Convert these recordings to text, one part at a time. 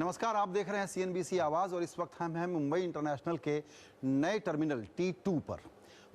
नमस्कार, आप देख रहे हैं CNBC आवाज़ और इस वक्त हम हैं मुंबई इंटरनेशनल के नए टर्मिनल T2 पर।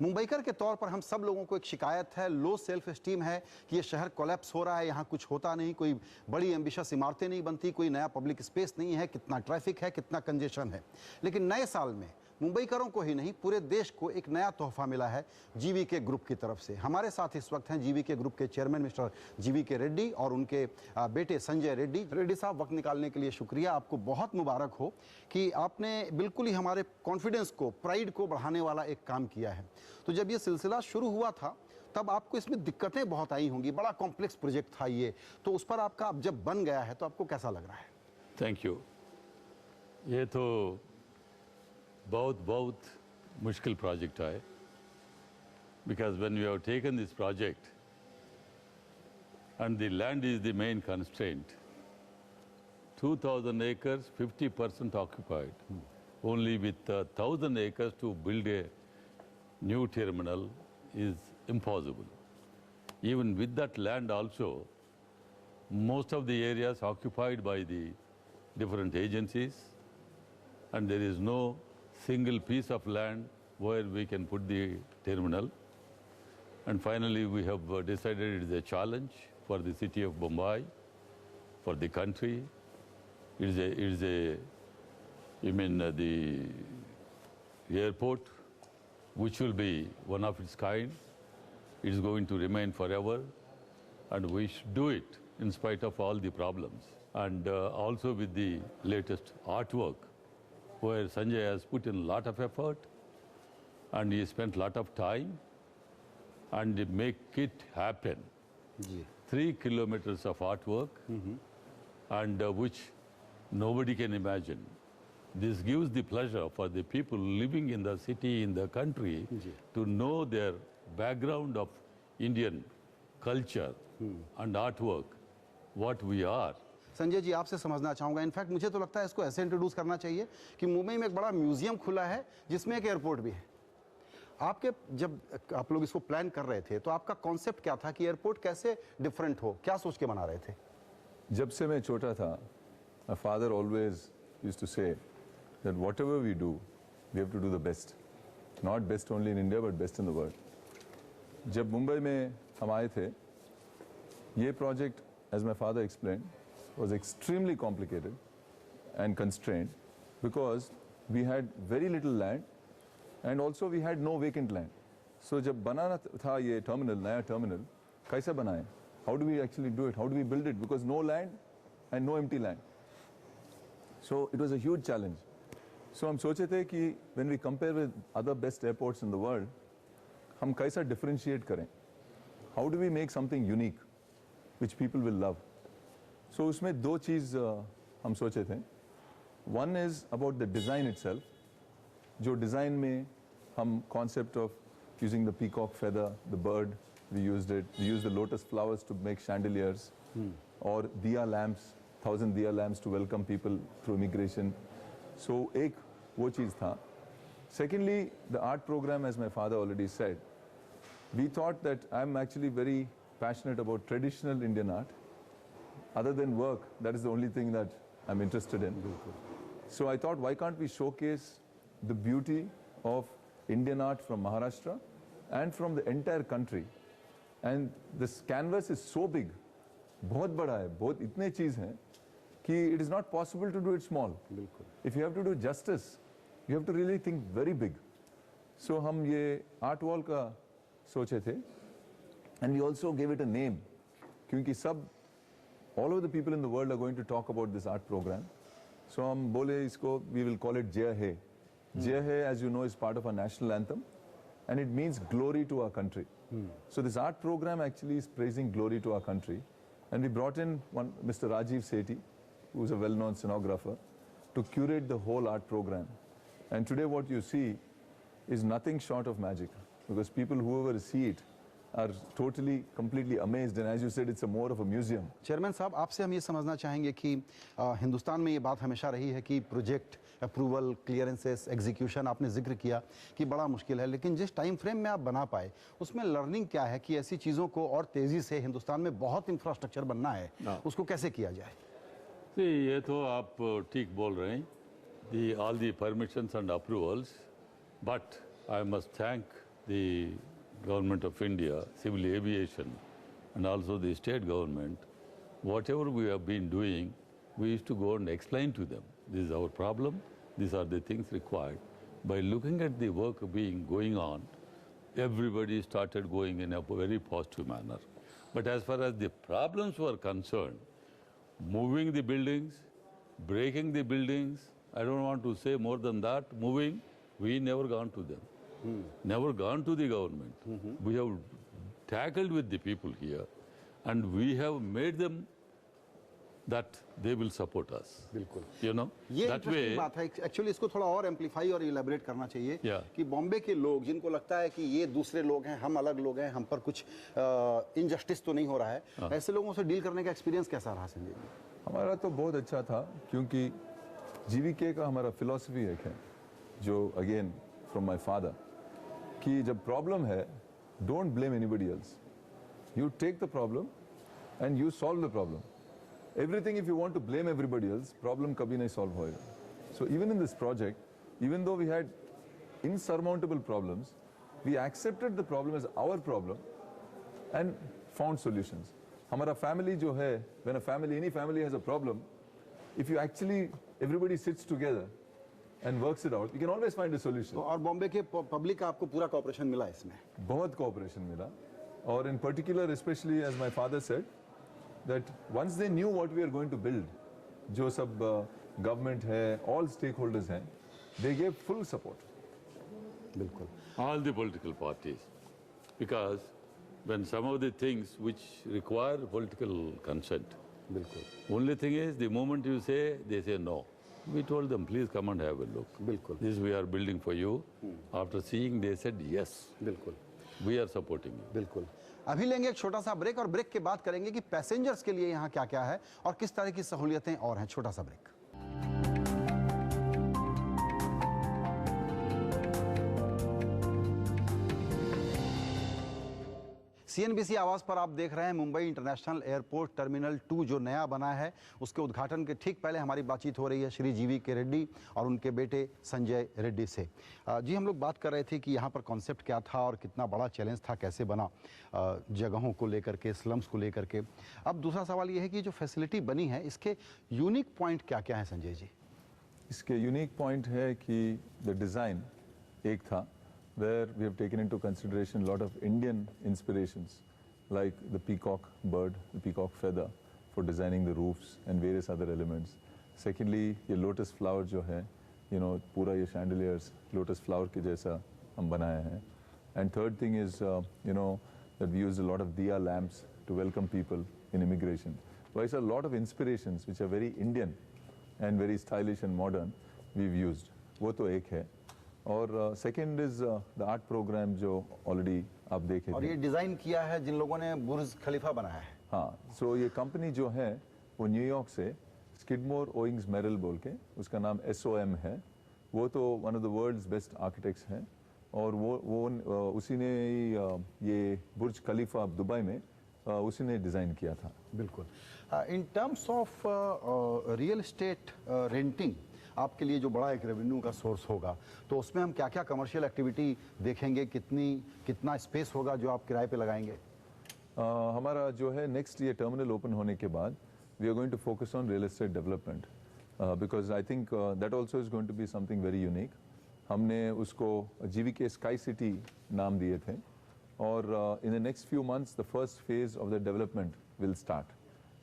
मुंबईकर के तौर पर हम सब लोगों को एक शिकायत है, लो सेल्फ एस्टीम है कि ये शहर कोलैप्स हो रहा है, यहाँ कुछ होता नहीं, कोई बड़ी एम्बिशियस इमारतें नहीं बनती, कोई नया पब्लिक स्पेस नहीं है, कितना ट्रैफिक है, कितना कंजेशन है। लेकिन नए साल में मुंबईकरों को ही नहीं पूरे देश को एक नया तोहफा मिला है GVK ग्रुप की तरफ से। हमारे साथ इस वक्त हैं GVK ग्रुप के चेयरमैन मिस्टर GVK रेड्डी और उनके बेटे संजय रेड्डी। रेड्डी साहब, वक्त निकालने के लिए शुक्रिया, आपको बहुत मुबारक हो कि आपने बिल्कुल ही हमारे कॉन्फिडेंस को, प्राइड को बढ़ाने वाला एक काम किया है। तो जब ये सिलसिला शुरू हुआ था तब आपको इसमें दिक्कतें बहुत आई होंगी, बड़ा कॉम्प्लेक्स प्रोजेक्ट था ये, तो उस पर आपका अब जब बन गया है तो आपको कैसा लग रहा है? Thank you. ये तो बहुत मुश्किल प्रोजेक्ट है, because when we have taken this project and the land is the main constraint, 2,000 acres, 50% occupied, only with 1,000 acres to build a new terminal is impossible. Even with that land also, most of the areas occupied by the different agencies, and there is no single piece of land where we can put the terminal. And finally, we have decided it is a challenge for the city of Mumbai, for the country. The airport, which will be one of its kind, it is going to remain forever, and we should do it in spite of all the problems. And also with the latest artwork, where Sanjay has put in a lot of effort and he spent a lot of time and make it happen. 3 kilometers of artwork, and which nobody can imagine. This gives the pleasure for the people living in the city, in the country, to know their background of Indian culture and artwork, what we are. Sanjay ji, आपसे समझना चाहूँगा, in fact मुझे तो लगता है इसको ऐसे introduce करना चाहिए कि मुंबई में एक बड़ा म्यूजियम खुला है जिसमें एक एयरपोर्ट भी है। आपके जब आप लोग इसको प्लान कर रहे थे तो आपका कॉन्सेप्ट क्या था कि एयरपोर्ट कैसे डिफरेंट हो, क्या सोच के बना रहे थे? जब से मैं छोटा था, my father always used to say that whatever we do, we have to do the best. Not best only in India, but best in the world. जब मुंबई में हम आए थे, ये project, as my father explained, was extremely complicated and constrained because we had very little land and also we had no vacant land. So जब बनाना था ये terminal, नया terminal, कैसे बनाएं? How do we actually do it? How do we build it? Because no land and no empty land. So it was a huge challenge. So हम सोचे थे कि when we compare with other best airports in the world, हम कैसा differentiate करें? How do we make something unique which people will love? So उसमें दो चीज़ हम सोचे थे. One is about the design itself. जो design में हम concept of using the peacock feather, the bird, we used it. We used the lotus flowers to make chandeliers, or diya lamps, 1,000 diya lamps to welcome people through immigration. So एक वो चीज़ था. Secondly, the art program, as my father already said, we thought that I'm actually very passionate about traditional Indian art. Other than work, that is the only thing that I'm interested in. So I thought, why can't we showcase the beauty of Indian art from Maharashtra and from the entire country? And this canvas is so big, बहुत बड़ा है, बहुत इतने चीज़ हैं कि it is not possible to do it small. If you have to do justice, you have to really think very big. So हम ये art wall का सोचे थे, and we also gave it a name, क्योंकि सब all over the people in the world are going to talk about this art program. So हम बोले इसको, we will call it Jai Hai. Jai Hai, as you know, is part of our national anthem, and it means glory to our country. So this art program actually is praising glory to our country, and we brought in one Mr. Rajiv Sethi, who is a well-known scenographer, to curate the whole art program. And today what you see is nothing short of magic, because people, whoever see it, are totally, completely amazed, and as you said, it's a more of a museum. Chairman साहब, आपसे हम ये समझना चाहेंगे कि हिंदुस्तान में ये बात हमेशा रही है कि प्रोजेक्ट अप्रूवल, क्लियरेंसेस, एग्जीक्यूशन, आपने जिक्र किया कि बड़ा मुश्किल है, लेकिन जिस टाइम फ्रेम में आप बना पाए उसमें लर्निंग क्या है कि ऐसी चीज़ों को और तेज़ी से, हिंदुस्तान में बहुत इंफ्रास्ट्रक्चर बनना है, उसको कैसे किया जाए? See, ये तो आप ठीक बोल रहे हैं. All the permissions and approvals, but I must thank the government of India, civil aviation, and also the state government. Whatever we have been doing, we used to go and explain to them. This is our problem. These are the things required. By looking at the work going on, everybody started going in a very positive manner. But as far as the problems were concerned, moving the buildings, breaking the buildings, I don't want to say more than that, moving, we never gone to them. Never gone to the government. We have tackled with the people here and we have made them that they will support us. बिल्कुल. You know, ये that interesting way, बात है. Actually इसको थोड़ा और amplify और elaborate करना चाहिए Yeah. कि बॉम्बे के लोग जिनको लगता है कि ये दूसरे लोग हैं, हम अलग लोग हैं, हम पर कुछ इनजस्टिस तो नहीं हो रहा है, ऐसे लोगों से डील करने का एक्सपीरियंस कैसा रहा संजय जी? हमारा तो बहुत अच्छा था क्योंकि जीवीके का हमारा फिलॉसफी एक है जो अगेन फ्रॉम माय फादर कि जब प्रॉब्लम है don't blame anybody else, you take the problem and you solve the problem. Everything, if you want to blame everybody else, problem kabhi nahi solve hoega. So even in this project, even though we had insurmountable problems, we accepted the problem as our problem and found solutions. Hamara family jo hai, when any family has a problem, if you actually, everybody sits together and works it out, you can always find a solution. और बॉम्बे के public का आपको पूरा cooperation मिला इसमें? बहुत cooperation मिला. और in particular, especially as my father said, that once they knew what we are going to build, जो सब government है, all stakeholders हैं, they gave full support. बिल्कुल. all the political parties, because when some of the things which require political consent, बिल्कुल. only thing is the moment you say, they say no. We told them, please come and have a look. बिल्कुल. This we are building for you. After seeing, they said yes. बिल्कुल. We are supporting you. बिल्कुल. अभी लेंगे एक छोटा सा break और break के बाद करेंगे कि पैसेंजर्स के लिए यहाँ क्या क्या है और किस तरह की सहूलियतें और हैं. छोटा सा ब्रेक. सीएनबीसी आवाज पर आप देख रहे हैं मुंबई इंटरनेशनल एयरपोर्ट टर्मिनल 2 जो नया बना है उसके उद्घाटन के ठीक पहले हमारी बातचीत हो रही है श्री जीवी के रेड्डी और उनके बेटे संजय रेड्डी से. जी, हम लोग बात कर रहे थे कि यहाँ पर कॉन्सेप्ट क्या था और कितना बड़ा चैलेंज था, कैसे बना जगहों को लेकर के, स्लम्स को लेकर के. अब दूसरा सवाल ये है कि जो फैसिलिटी बनी है इसके यूनिक पॉइंट क्या क्या है संजय जी? इसके यूनिक पॉइंट है कि द डिज़ाइन एक था where we have taken into consideration a lot of Indian inspirations like the peacock bird, the peacock feather for designing the roofs and various other elements. Secondly, ये lotus flower जो है, you know, पूरा ये chandeliers lotus flower के जैसा हम बनाए हैं. And third thing is, you know, that we use a lot of diya lamps to welcome people in immigration. So it's a lot of inspirations which are very Indian and very stylish and modern we've used. वो तो एक है. और second is the art program जो already आप देखे और थे. ये डिजाइन किया है जिन लोगों ने बुर्ज खलीफा बनाया है. हाँ, सो ये कंपनी जो है वो न्यूयॉर्क से स्किडमोर ओइंग्स मेरिल बोल के उसका नाम SOM है. वो तो one of the world's best architects हैं और वो उसी ने ये बुर्ज खलीफा दुबई में उसी ने डिज़ाइन किया था. बिल्कुल. इन terms of real estate renting आपके लिए जो बड़ा एक रेवेन्यू का सोर्स होगा तो उसमें हम क्या क्या कमर्शियल एक्टिविटी देखेंगे, कितना स्पेस होगा जो आप किराए पे लगाएंगे? हमारा जो है नेक्स्ट ये टर्मिनल ओपन होने के बाद we are going to focus on real estate development because I think that also is going to be something very unique. हमने उसको जीवीके स्काई सिटी नाम दिए थे और in the next few months the first phase of the development will start.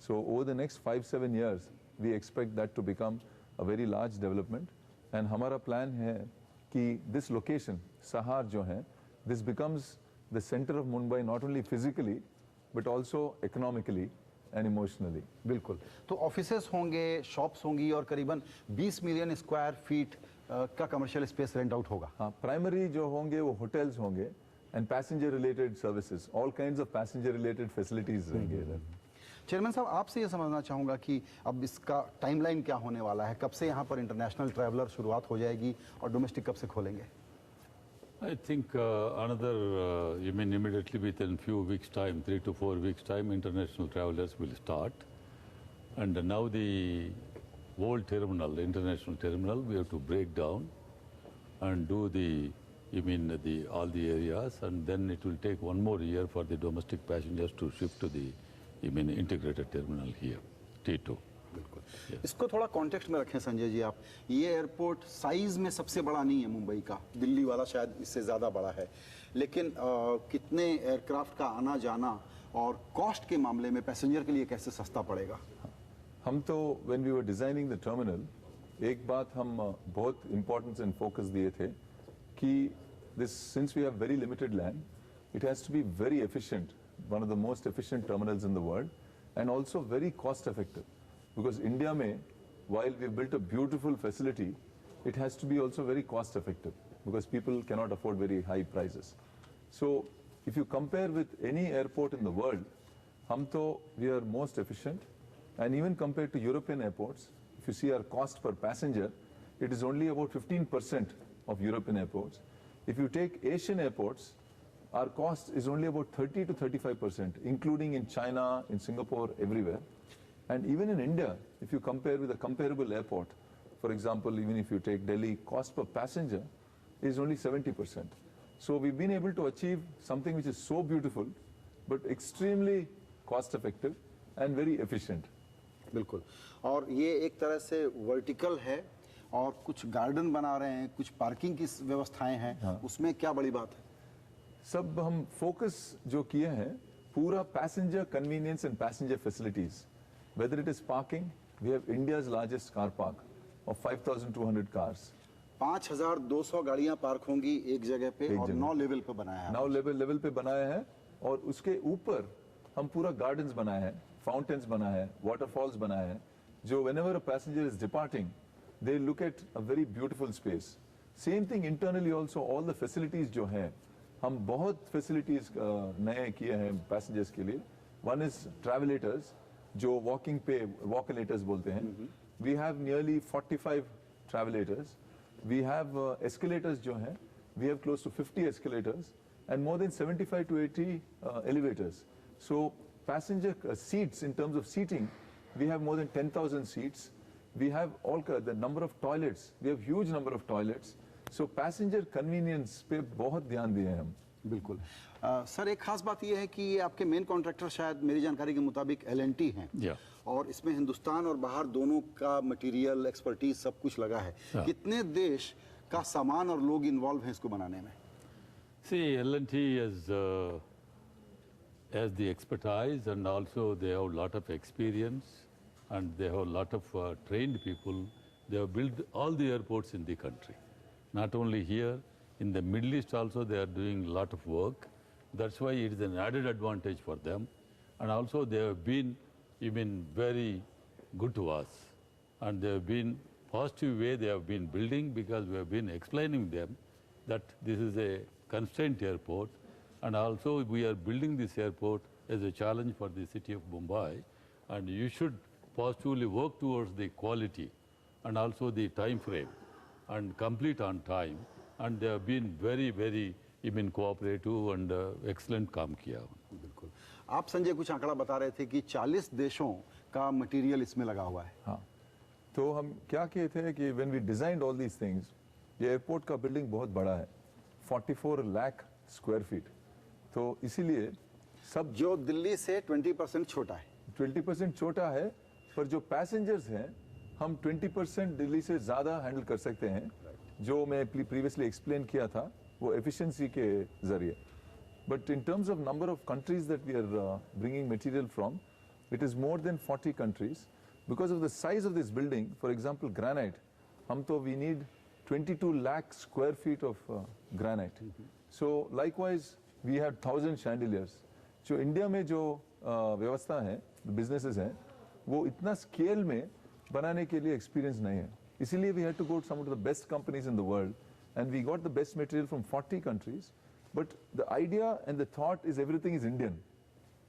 So over the next 5-7 years we expect that to become a very large development and हमारा plan है कि this location सहार जो है this becomes the center of Mumbai not only physically but also economically and emotionally. बिल्कुल. तो offices होंगे, shops होंगी और करीबन 20 मिलियन स्क्वायर फीट का कमर्शियल स्पेस रेंट आउट होगा. हाँ, प्राइमरी जो होंगे वो होटल्स होंगे and passenger related services, all kinds of passenger related facilities रहेंगे इधर. चेयरमैन साहब, आपसे ये समझना चाहूँगा कि अब इसका टाइमलाइन क्या होने वाला है, कब से यहाँ पर इंटरनेशनल ट्रैवलर शुरुआत हो जाएगी और डोमेस्टिक कब से खोलेंगे? I think another, you mean immediately within few weeks' time, 3 to 4 weeks' time, international travelers will start. And now the old terminal, the international terminal, we have to break down and do all the areas, and then it will take one more year for the domestic passengers to shift to the integrated terminal here, T2. बिल्कुल इसको थोड़ा context में रखें संजय जी आप। ये airport size में सबसे बड़ा नहीं है मुंबई का, दिल्ली वाला शायद इससे ज़्यादा बड़ा है, लेकिन कितने एयरक्राफ्ट का आना जाना और कॉस्ट के मामले में पैसेंजर के लिए कैसे सस्ता पड़ेगा? हम तो when we were designing the terminal, एक बात हम बहुत इंपॉर्टेंस एंड फोकस दिए थे कि this since we have very limited land, it has to be very efficient, one of the most efficient terminals in the world, and also very cost effective. Because India में, while we've built a beautiful facility, it has to be also very cost effective because people cannot afford very high prices. So if you compare with any airport in the world, we are most efficient, and even compared to European airports, if you see our cost per passenger, it is only about 15% of European airports. If you take Asian airports, our cost is only about 30 to 35%, including in China, in Singapore, everywhere. And even in India, if you compare with a comparable airport, for example, even if you take Delhi, cost per passenger is only 70%. So we've been able to achieve something which is so beautiful, but extremely cost effective and very efficient. बिल्कुल, और ये एक तरह से vertical है और कुछ garden बना रहे हैं, कुछ पार्किंग की व्यवस्थाएं हैं, हाँ. उसमें क्या बड़ी बात है? सब हम फोकस जो किए हैं पूरा passenger convenience and passenger facilities. Whether it is parking, we have India's largest car park of 5,200 cars. 5,200 गाड़ियां पार्क होंगी एक जगह पे और 9 लेवल पे बनाया है. 9 लेवल पे बनाया है और उसके ऊपर हम पूरा गार्डन्स बनाए हैं, फाउंटेन्स बनाए हैं, वाटरफॉल्स बनाए हैं, जो whenever a passenger is departing, they look at a very beautiful space. Same thing internally also, all the facilities जो हैं, हम बहुत facilities नए किए हैं passengers के लिए. One is travelators, जो वॉकिंग पे वॉकलेटर्स बोलते हैं. We have nearly 45 travelators. We have escalators जो हैं, we have close to 50 escalators and more than 75 to 80 elevators. So passenger seats, in terms of seating, we have more than 10,000 seats. We have all the number of toilets, we have huge number of toilets. So passenger convenience पे बहुत ध्यान दिए हैं हम. बिल्कुल. Sir, एक खास बात यह है कि ये आपके मेन कॉन्ट्रैक्टर शायद मेरी जानकारी के मुताबिक L&T हैं, और इसमें हिंदुस्तान और बाहर दोनों का मटेरियल, एक्सपर्टीज सब कुछ लगा है. कितने देश का सामान और लोग इन्वॉल्व हैं इसको बनाने में? See, L&T has the expertise, and also they have a lot of experience, and they have a lot of trained people. They have built all the airports in the country, not only here. In the Middle East also they are doing a lot of work. That's why it is an added advantage for them. And also they have been very good to us. And they have been positive way they have been building, because we have been explaining them that this is a constrained airport. And also we are building this airport as a challenge for the city of Mumbai. And you should positively work towards the quality and also the time frame and complete on time. And they have been very, very cooperative and excellent काम किया. बिल्कुल. आप संजय कुछ आंकड़ा बता रहे थे कि 40 देशों का मटेरियल इसमें लगा हुआ है. हाँ, तो हम क्या किए थे कि when we designed all these things, ये एयरपोर्ट का बिल्डिंग बहुत बड़ा है, 44 लाख स्क्वायर फीट. तो इसीलिए सब जो दिल्ली से 20% छोटा है. 20% छोटा है, पर जो पैसेंजर्स हैं हम 20% दिल्ली से ज़्यादा हैंडल कर सकते हैं, जो मैं प्रीवियसली एक्सप्लेन किया था वो एफिशिएंसी के जरिए. But in terms of number of countries that we are bringing material from, it is more than 40 countries. Because of the size of this building, for example granite, हम तो we need 22 lakh square feet of granite. So likewise we have 1000 chandeliers. जो India में जो व्यवस्था है, businesses हैं, वो इतना स्केल में बनाने के लिए एक्सपीरियंस नहीं है. इसीलिए we had to go to some of the best companies in the world, and we got the best material from 40 countries. But the idea and the thought is everything is Indian.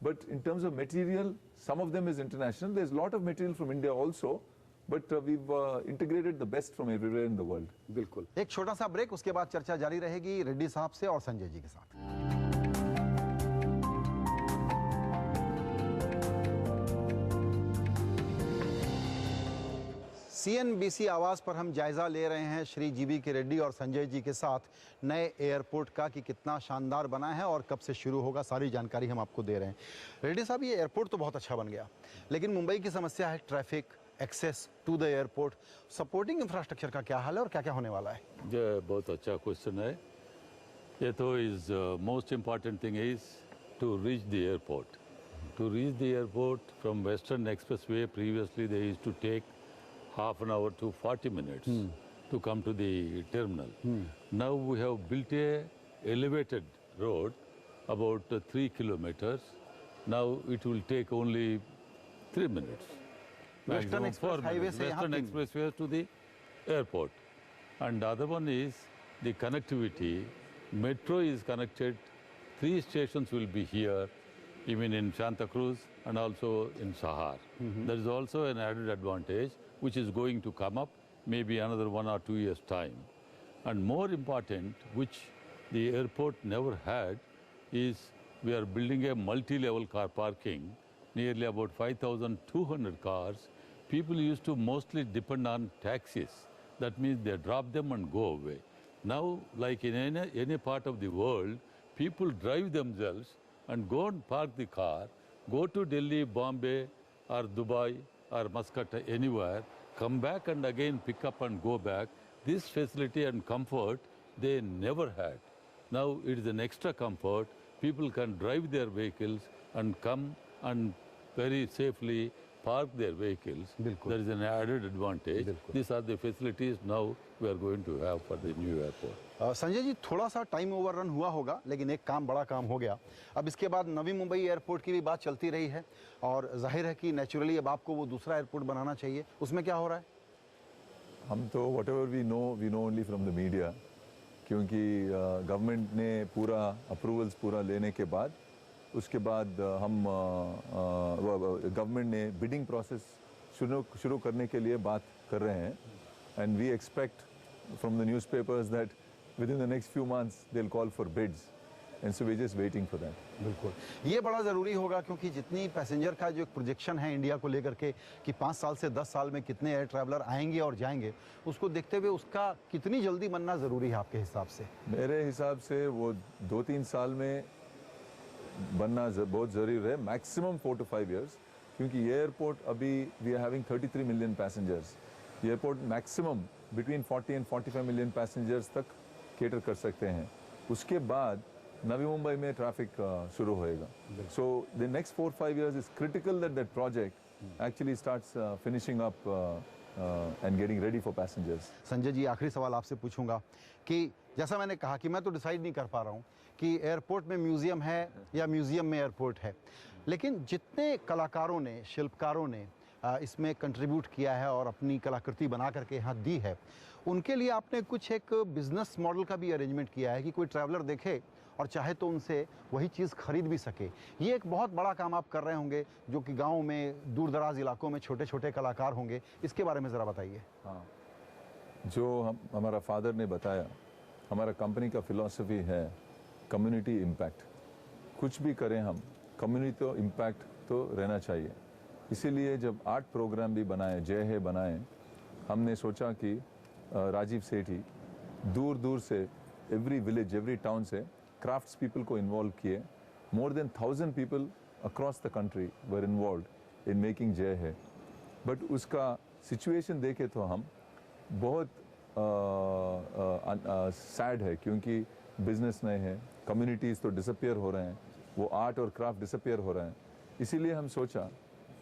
But in terms of material, some of them is international. There's a lot of material from India also, but we've integrated the best from everywhere in the world. बिल्कुल. एक छोटा सा break, उसके बाद चर्चा जारी रहेगी रेड्डी साहब से और संजय जी के साथ. CNBC आवाज़ पर हम जायज़ा ले रहे हैं श्री जीवी के रेड्डी और संजय जी के साथ नए एयरपोर्ट का कि कितना शानदार बना है और कब से शुरू होगा, सारी जानकारी हम आपको दे रहे हैं। रेड्डी साहब, ये एयरपोर्ट तो बहुत अच्छा बन गया, लेकिन मुंबई की समस्या है traffic, access to the airport, supporting infrastructure का क्या हाल है और क्या क्या होने वाला है? ये बहुत अच्छा क्वेश्चन है। ये तो is most important thing is to reach the airport. To reach the airport from Western Expressway, previously they used to take half an hour to 40 minutes to come to the terminal. Now we have built a elevated road about 3 kilometers. Now it will take only 3 minutes. Western Maximum Express 4 highway minutes. से यहाँ Western 3 Expressway to the airport. And the other one is the connectivity. Metro is connected. 3 stations will be here, even in Santa Cruz and also in Sahar. There is also an added advantage which is going to come up maybe another 1 or 2 years' time. And more important, which the airport never had, is we are building a multi-level car parking, nearly about 5,200 cars. People used to mostly depend on taxis. That means they drop them and go away. Now, like in any part of the world, people drive themselves and go and park the car, go to Delhi, Bombay or Dubai or Muscat, anywhere, come back and again pick up and go back. This facility and comfort they never had. Now it is an extra comfort. People can drive their vehicles and come and very safely park their vehicles. There is an added advantage. These are the facilities now we are going to have for the new airport. Sanjay ji, थोड़ा सा time over run हुआ होगा, लेकिन एक काम, बड़ा काम हो गया। अब इसके बाद नवी मुंबई एयरपोर्ट की भी बात चलती रही है और जाहिर है कि नेचुरली अब आपको वो दूसरा एयरपोर्ट बनाना चाहिए। उसमें क्या हो रहा है? हम तो whatever we know only from the media, क्योंकि गवर्नमेंट ने पूरा अप्रूवल्स पूरा लेने के बाद उसके बाद हम गवर्नमेंट ने बिडिंग प्रोसेस शुरू करने के लिए बात कर रहे हैं and we expect from the newspapers that within the next few months they will call for bids and so we just waiting for that. बिल्कुल, ये बड़ा ज़रूरी होगा क्योंकि जितनी पैसेंजर का जो एक प्रोजेक्शन है इंडिया को लेकर के कि 5 साल से 10 साल में कितने एयर ट्रैवलर आएंगे और जाएंगे, उसको देखते हुए उसका कितनी जल्दी बनना ज़रूरी है आपके हिसाब से? मेरे हिसाब से वो 2-3 साल में बनना बहुत ज़रूरी है, मैक्सिमम 4 to 5 years, क्योंकि ये एयरपोर्ट अभी we are having 33 million passengers. ये airport maximum between 40 and 45 million passengers तक केटर कर सकते हैं। उसके बाद नवी मुंबई में ट्रैफिक शुरू होएगा। So the next 4-5 years is critical that that project actually starts finishing up and getting ready for passengers. Sanjay ji, आखिरी सवाल आपसे पूछूंगा कि जैसा मैंने कहा कि मैं तो डिसाइड नहीं कर पा रहा हूँ कि एयरपोर्ट में म्यूज़ियम है या म्यूज़ियम में एयरपोर्ट है, लेकिन जितने कलाकारों ने, शिल्पकारों ने इसमें कंट्रीब्यूट किया है और अपनी कलाकृति बना करके यहाँ दी है, उनके लिए आपने कुछ एक बिजनेस मॉडल का भी अरेंजमेंट किया है कि कोई ट्रैवलर देखे और चाहे तो उनसे वही चीज़ खरीद भी सके। ये एक बहुत बड़ा काम आप कर रहे होंगे, जो कि गाँव में, दूर दराज इलाकों में छोटे छोटे कलाकार होंगे, इसके बारे में ज़रा बताइए। हाँ, जो हमारा फादर ने बताया, हमारा कंपनी का फिलॉसफी है कम्युनिटी इम्पैक्ट। कुछ भी करें हम, कम्युनिटी तो इम्पैक्ट तो रहना चाहिए। इसीलिए जब आर्ट प्रोग्राम भी बनाए, जय है बनाए, हमने सोचा कि राजीव सेठी दूर दूर से, एवरी विलेज, एवरी टाउन से क्राफ्ट्स पीपल को इन्वॉल्व किए। More than 1000 people across the country were involve in making जय है। बट उसका सिचुएशन देखे तो हम बहुत सैड है, क्योंकि बिजनेस नहीं है, कम्युनिटीज़ तो डिसअपियर हो रहे हैं, वो आर्ट और क्राफ्ट डिसअपियर हो रहे हैं। इसीलिए हम सोचा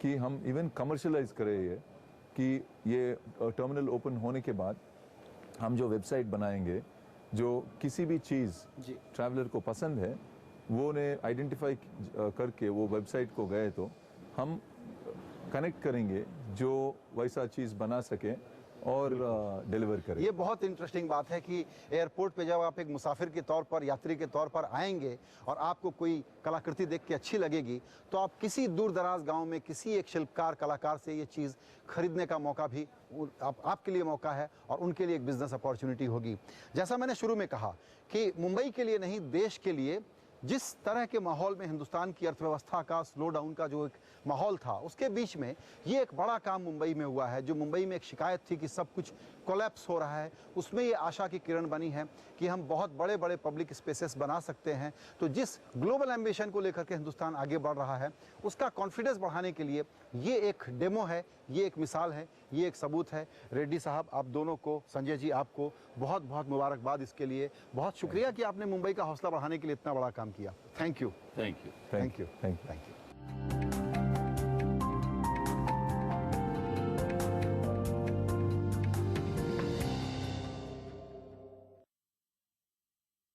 कि हम इवन कमर्शलाइज करें ये, कि ये टर्मिनल ओपन होने के बाद हम जो वेबसाइट बनाएंगे, जो किसी भी चीज़ ट्रैवलर को पसंद है वो ने आइडेंटिफाई करके वो वेबसाइट को गए तो हम कनेक्ट करेंगे जो वैसा चीज़ बना सके और डिलीवर करें। ये बहुत इंटरेस्टिंग बात है कि एयरपोर्ट पे जब आप एक मुसाफिर के तौर पर, यात्री के तौर पर आएंगे और आपको कोई कलाकृति देख के अच्छी लगेगी, तो आप किसी दूर दराज गांव में किसी एक शिल्पकार, कलाकार से ये चीज़ खरीदने का मौका भी आपके लिए मौका है और उनके लिए एक बिजनेस अपॉर्चुनिटी होगी। जैसा मैंने शुरू में कहा कि मुंबई के लिए नहीं, देश के लिए जिस तरह के माहौल में हिंदुस्तान की अर्थव्यवस्था का स्लो डाउन का जो एक माहौल था, उसके बीच में ये एक बड़ा काम मुंबई में हुआ है। जो मुंबई में एक शिकायत थी कि सब कुछ कोलैप्स हो रहा है, उसमें ये आशा की किरण बनी है कि हम बहुत बड़े बड़े पब्लिक स्पेसेस बना सकते हैं। तो जिस ग्लोबल एम्बिशन को लेकर के हिंदुस्तान आगे बढ़ रहा है, उसका कॉन्फिडेंस बढ़ाने के लिए ये एक डेमो है, ये एक मिसाल है, ये एक सबूत है। रेड्डी साहब, आप दोनों को, संजय जी आपको बहुत बहुत मुबारकबाद इसके लिए। बहुत शुक्रिया कि आपने मुंबई का हौसला बढ़ाने के लिए इतना बड़ा काम किया। Thank you. Thank you. Thank you. Thank you.